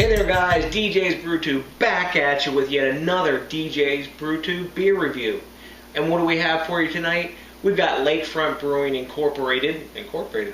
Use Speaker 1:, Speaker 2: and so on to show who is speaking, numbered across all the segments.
Speaker 1: Hey there guys, DJs BrewTube back at you with yet another DJs BrewTube beer review. And what do we have for you tonight? We've got Lakefront Brewing Incorporated,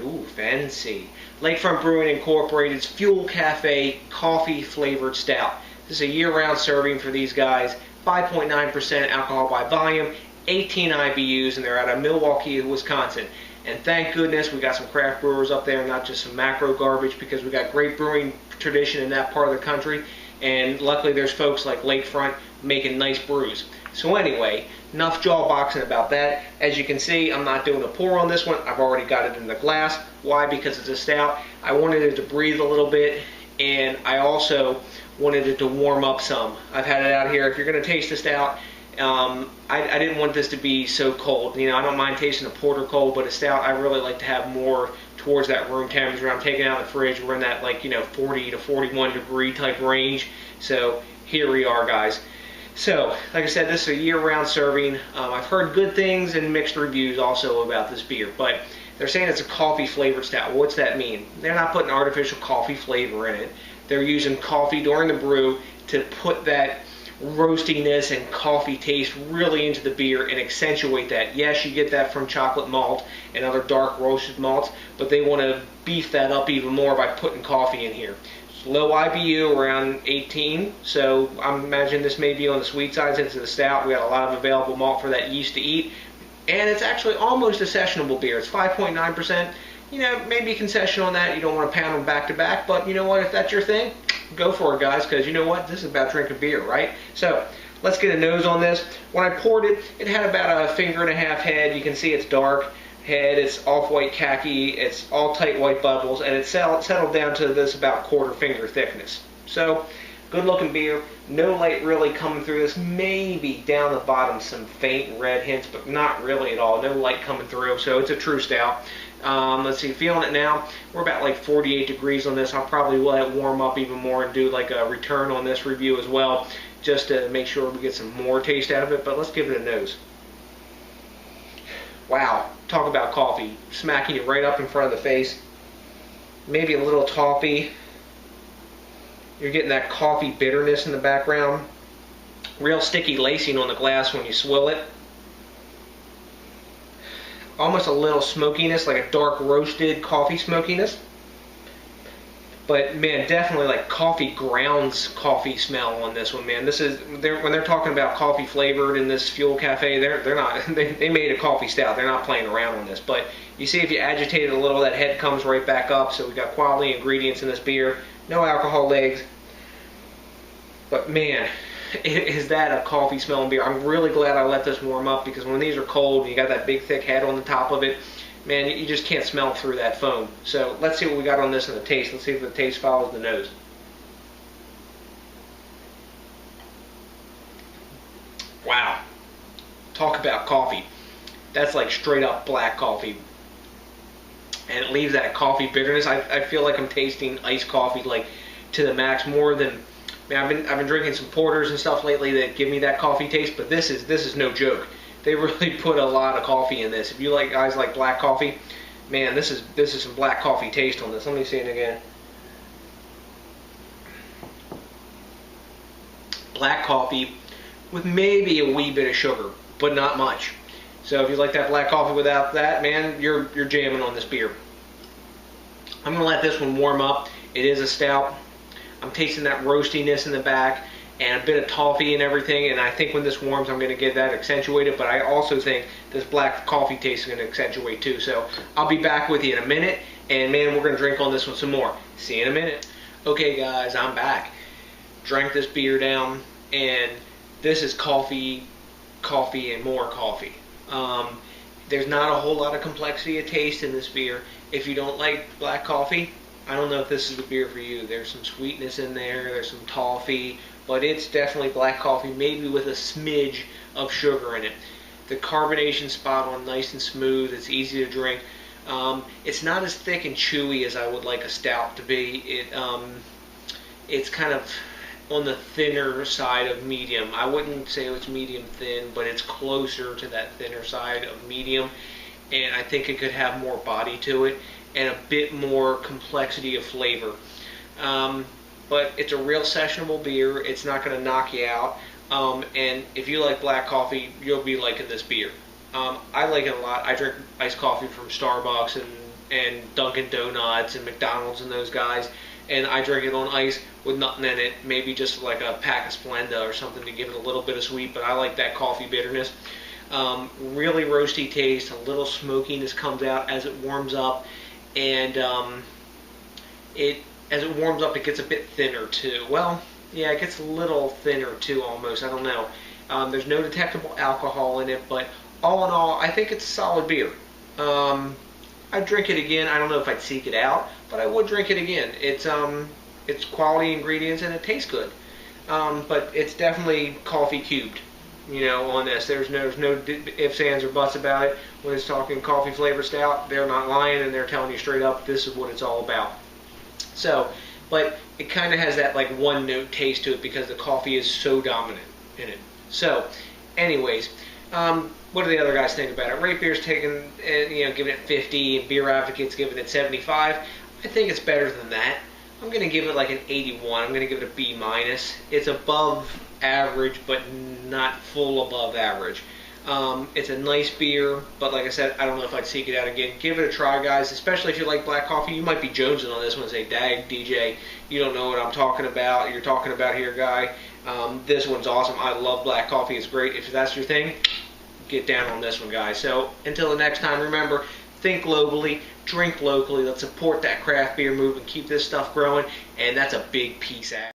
Speaker 1: ooh, fancy. Lakefront Brewing Incorporated's Fuel Cafe Coffee Flavored Stout. This is a year-round serving for these guys, 5.9% alcohol by volume, 18 IBUs, and they're out of Milwaukee, Wisconsin. And thank goodness we got some craft brewers up there, not just some macro garbage, because we got great brewing tradition in that part of the country, and luckily there's folks like Lakefront making nice brews. So anyway, enough jaw boxing about that. As you can see, I'm not doing a pour on this one. I've already got it in the glass. Why? Because it's a stout. I wanted it to breathe a little bit, and I also wanted it to warm up some. I've had it out here. If you're going to taste the stout, I didn't want this to be so cold. You know, I don't mind tasting a porter cold, but a stout I really like to have more towards that room temperature. I'm taking it out of the fridge. We're in that, like, 40 to 41 degree type range. So here we are, guys. So, like I said, this is a year-round serving. I've heard good things and mixed reviews also about this beer, but they're saying it's a coffee flavored stout. What's that mean? They're not putting artificial coffee flavor in it. They're using coffee during the brew to put that roastiness and coffee taste really into the beer and accentuate that. Yes, you get that from chocolate malt and other dark roasted malts, but they want to beef that up even more by putting coffee in here. It's low IBU, around 18, so I'm imagining this may be on the sweet side since it's a stout. We got a lot of available malt for that yeast to eat, and it's actually almost a sessionable beer. It's 5.9%. You know, maybe concession on that. You don't want to pound them back to back, but you know what? If that's your thing, go for it, guys, because you know what? This is about drinking beer, right? So let's get a nose on this. When I poured it, it had about a finger and a half head. You can see it's dark head. It's off-white khaki. It's all tight white bubbles, and it settled down to this about quarter finger thickness. So good-looking beer. No light really coming through this. Maybe down the bottom some faint red hints, but not really at all. No light coming through, so it's a true stout. Let's see, feeling it now. We're about like 48 degrees on this. I'll probably let it warm up even more and do like a return on this review as well, just to make sure we get some more taste out of it. But let's give it a nose. Wow, talk about coffee. Smacking you right up in front of the face. Maybe a little toffee. You're getting that coffee bitterness in the background. Real sticky lacing on the glass when you swill it. Almost a little smokiness, like a dark roasted coffee smokiness. But man, definitely like coffee grounds coffee smell on this one, man. This is when they're talking about coffee flavored in this Fuel Cafe, they're not they made a coffee stout. They're not playing around on this. But you see, if you agitate it a little, that head comes right back up. So we got quality ingredients in this beer. No alcohol legs. But man, is that a coffee smelling beer. I'm really glad I let this warm up, because when these are cold and you got that big thick head on the top of it, man, you just can't smell through that foam. So let's see what we got on this in the taste. Let's see if the taste follows the nose. Wow. Talk about coffee. That's like straight up black coffee. And it leaves that coffee bitterness. I feel like I'm tasting iced coffee like to the max, more than... I've been drinking some porters and stuff lately that give me that coffee taste, but this is no joke. They really put a lot of coffee in this. If you guys like black coffee, man, this is some black coffee taste on this. Let me see it again. Black coffee with maybe a wee bit of sugar, but not much. So if you like that black coffee without that, man, you're jamming on this beer. I'm gonna let this one warm up. It is a stout. I'm tasting that roastiness in the back and a bit of toffee and everything, and I think when this warms I'm going to get that accentuated, but I also think this black coffee taste is going to accentuate too. So I'll be back with you in a minute, and man, we're going to drink on this one some more. See you in a minute. Okay guys, I'm back. Drank this beer down, and this is coffee, and more coffee. There's not a whole lot of complexity of taste in this beer. If you don't like black coffee, I don't know if this is the beer for you. There's some sweetness in there, there's some toffee, but it's definitely black coffee, maybe with a smidge of sugar in it. The carbonation spot on nice and smooth, it's easy to drink. It's not as thick and chewy as I would like a stout to be. It's kind of on the thinner side of medium. I wouldn't say it's medium thin, but it's closer to that thinner side of medium, and I think it could have more body to it and a bit more complexity of flavor. but it's a real sessionable beer. It's not going to knock you out. And if you like black coffee, you'll be liking this beer. I like it a lot. I drink iced coffee from Starbucks and Dunkin' Donuts and McDonald's and those guys, and I drink it on ice with nothing in it, maybe just like a pack of Splenda or something to give it a little bit of sweet, but I like that coffee bitterness. Really roasty taste, a little smokiness comes out as it warms up, and as it warms up it gets a bit thinner too. Well, yeah, it gets a little thinner too almost, I don't know. There's no detectable alcohol in it, but all in all, I think it's a solid beer. I'd drink it again. I don't know if I'd seek it out, but I would drink it again. It's quality ingredients and it tastes good. But it's definitely coffee cubed, on this. There's no ifs, ands, or buts about it. When it's talking coffee flavored stout, they're not lying and they're telling you straight up this is what it's all about. So, but it kind of has that like one note taste to it because the coffee is so dominant in it. So, anyways, what do the other guys think about it? Rate Beer's taking, giving it 50, and Beer Advocate's giving it 75. I think it's better than that. I'm going to give it like an 81. I'm going to give it a B-. It's above average, but not full above average. It's a nice beer, but like I said, I don't know if I'd seek it out again. Give it a try, guys, especially if you like black coffee. You might be jonesing on this one and say, "Dag, DJ, you don't know what I'm talking about. You're talking about here, guy." This one's awesome. I love black coffee. It's great. If that's your thing, get down on this one, guys. So until the next time, remember, think globally, drink locally. Let's support that craft beer movement, keep this stuff growing, and that's a big peace out.